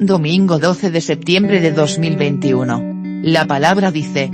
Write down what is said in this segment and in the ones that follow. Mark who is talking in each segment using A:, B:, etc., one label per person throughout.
A: Domingo 12 de septiembre de 2021. La palabra dice.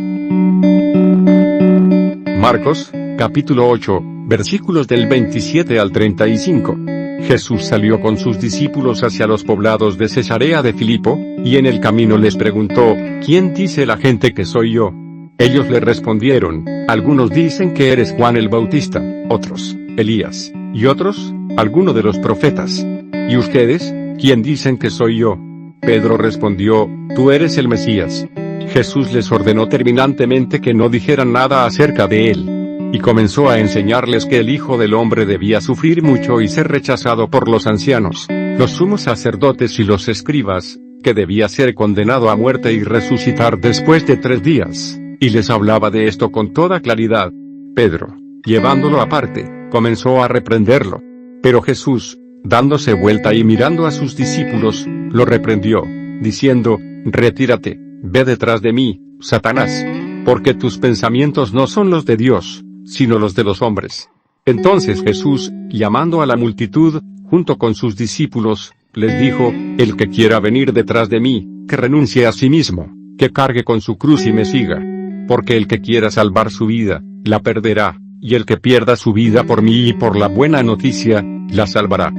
B: Marcos, capítulo 8, versículos del 27 al 35. Jesús salió con sus discípulos hacia los poblados de Cesarea de Filipo, y en el camino les preguntó, ¿quién dice la gente que soy yo? Ellos le respondieron, algunos dicen que eres Juan el Bautista, otros, Elías, y otros, alguno de los profetas. ¿Y ustedes, quién dicen que soy yo? Pedro respondió, tú eres el Mesías. Jesús les ordenó terminantemente que no dijeran nada acerca de él. Y comenzó a enseñarles que el Hijo del Hombre debía sufrir mucho y ser rechazado por los ancianos, los sumos sacerdotes y los escribas, que debía ser condenado a muerte y resucitar después de 3 días, y les hablaba de esto con toda claridad. Pedro, llevándolo aparte, comenzó a reprenderlo. Pero Jesús, dándose vuelta y mirando a sus discípulos, lo reprendió, diciendo, retírate, ve detrás de mí, Satanás, porque tus pensamientos no son los de Dios, sino los de los hombres. Entonces Jesús, llamando a la multitud, junto con sus discípulos, les dijo, el que quiera venir detrás de mí, que renuncie a sí mismo, que cargue con su cruz y me siga. Porque el que quiera salvar su vida, la perderá, y el que pierda su vida por mí y por la buena noticia, la salvará.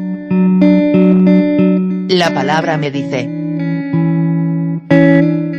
A: La palabra me dice.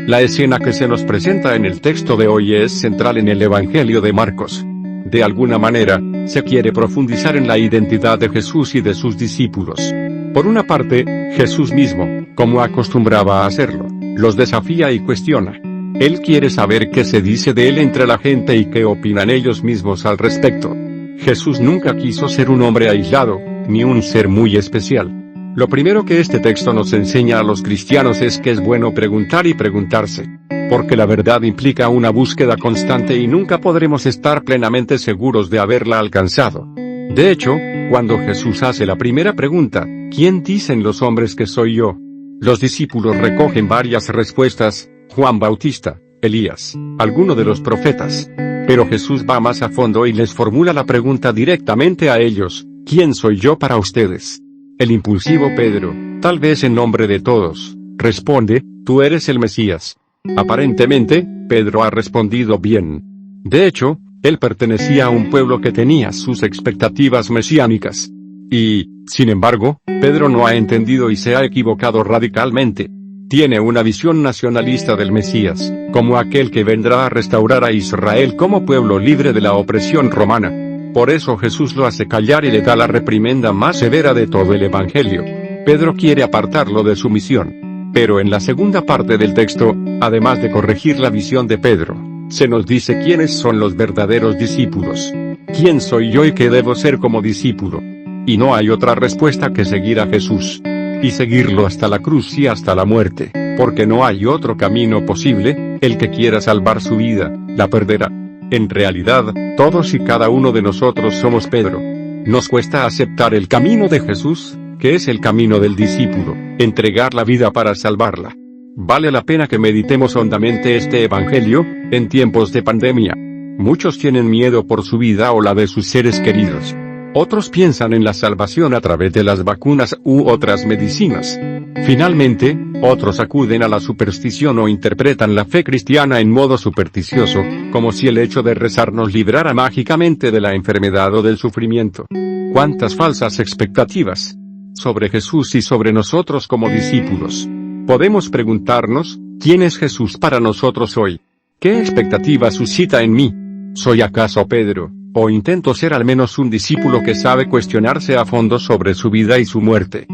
B: La escena que se nos presenta en el texto de hoy es central en el Evangelio de Marcos. De alguna manera, se quiere profundizar en la identidad de Jesús y de sus discípulos. Por una parte, Jesús mismo, como acostumbraba a hacerlo, los desafía y cuestiona. Él quiere saber qué se dice de él entre la gente y qué opinan ellos mismos al respecto. Jesús nunca quiso ser un hombre aislado, ni un ser muy especial. Lo primero que este texto nos enseña a los cristianos es que es bueno preguntar y preguntarse. Porque la verdad implica una búsqueda constante y nunca podremos estar plenamente seguros de haberla alcanzado. De hecho, cuando Jesús hace la primera pregunta, ¿quién dicen los hombres que soy yo? Los discípulos recogen varias respuestas, Juan Bautista, Elías, alguno de los profetas. Pero Jesús va más a fondo y les formula la pregunta directamente a ellos, ¿quién soy yo para ustedes? El impulsivo Pedro, tal vez en nombre de todos, responde, tú eres el Mesías. Aparentemente, Pedro ha respondido bien. De hecho, él pertenecía a un pueblo que tenía sus expectativas mesiánicas. Y, sin embargo, Pedro no ha entendido y se ha equivocado radicalmente. Tiene una visión nacionalista del Mesías, como aquel que vendrá a restaurar a Israel como pueblo libre de la opresión romana. Por eso Jesús lo hace callar y le da la reprimenda más severa de todo el Evangelio. Pedro quiere apartarlo de su misión. Pero en la segunda parte del texto, además de corregir la visión de Pedro, se nos dice quiénes son los verdaderos discípulos. ¿Quién soy yo y qué debo ser como discípulo? Y no hay otra respuesta que seguir a Jesús. Y seguirlo hasta la cruz y hasta la muerte, porque no hay otro camino posible, el que quiera salvar su vida, la perderá. En realidad, todos y cada uno de nosotros somos Pedro. Nos cuesta aceptar el camino de Jesús, que es el camino del discípulo, entregar la vida para salvarla. Vale la pena que meditemos hondamente este Evangelio, en tiempos de pandemia. Muchos tienen miedo por su vida o la de sus seres queridos. Otros piensan en la salvación a través de las vacunas u otras medicinas. Finalmente, otros acuden a la superstición o interpretan la fe cristiana en modo supersticioso, como si el hecho de rezar nos librara mágicamente de la enfermedad o del sufrimiento. ¡Cuántas falsas expectativas! Sobre Jesús y sobre nosotros como discípulos. Podemos preguntarnos, ¿quién es Jesús para nosotros hoy? ¿Qué expectativa suscita en mí? ¿Soy acaso Pedro, o intento ser al menos un discípulo que sabe cuestionarse a fondo sobre su vida y su muerte?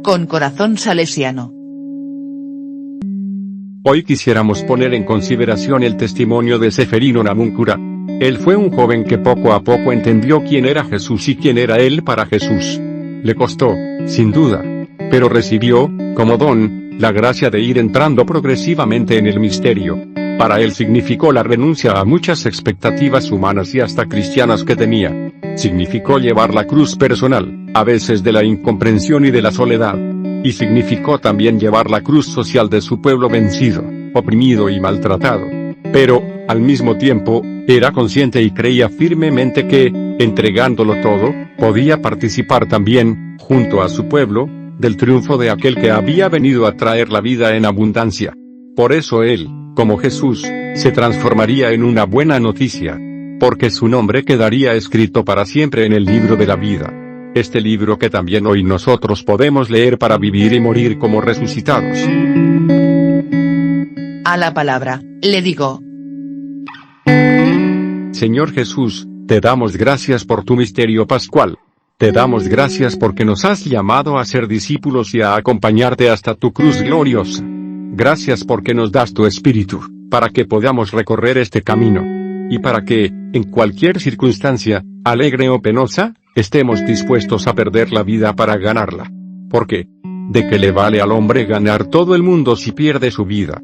A: Con corazón salesiano.
B: Hoy quisiéramos poner en consideración el testimonio de Seferino Namuncurá. Él fue un joven que poco a poco entendió quién era Jesús y quién era él para Jesús. Le costó, sin duda, pero recibió, como don, la gracia de ir entrando progresivamente en el misterio. Para él significó la renuncia a muchas expectativas humanas y hasta cristianas que tenía. Significó llevar la cruz personal, a veces de la incomprensión y de la soledad. Y significó también llevar la cruz social de su pueblo vencido, oprimido y maltratado. Pero, al mismo tiempo, era consciente y creía firmemente que, entregándolo todo, podía participar también, junto a su pueblo, del triunfo de aquel que había venido a traer la vida en abundancia. Por eso él, como Jesús, se transformaría en una buena noticia, porque su nombre quedaría escrito para siempre en el libro de la vida. Este libro que también hoy nosotros podemos leer para vivir y morir como resucitados.
A: A la palabra, le digo.
B: Señor Jesús, te damos gracias por tu misterio pascual. Te damos gracias porque nos has llamado a ser discípulos y a acompañarte hasta tu cruz gloriosa. Gracias porque nos das tu Espíritu, para que podamos recorrer este camino. Y para que, en cualquier circunstancia, alegre o penosa, estemos dispuestos a perder la vida para ganarla. Porque, ¿de qué le vale al hombre ganar todo el mundo si pierde su vida?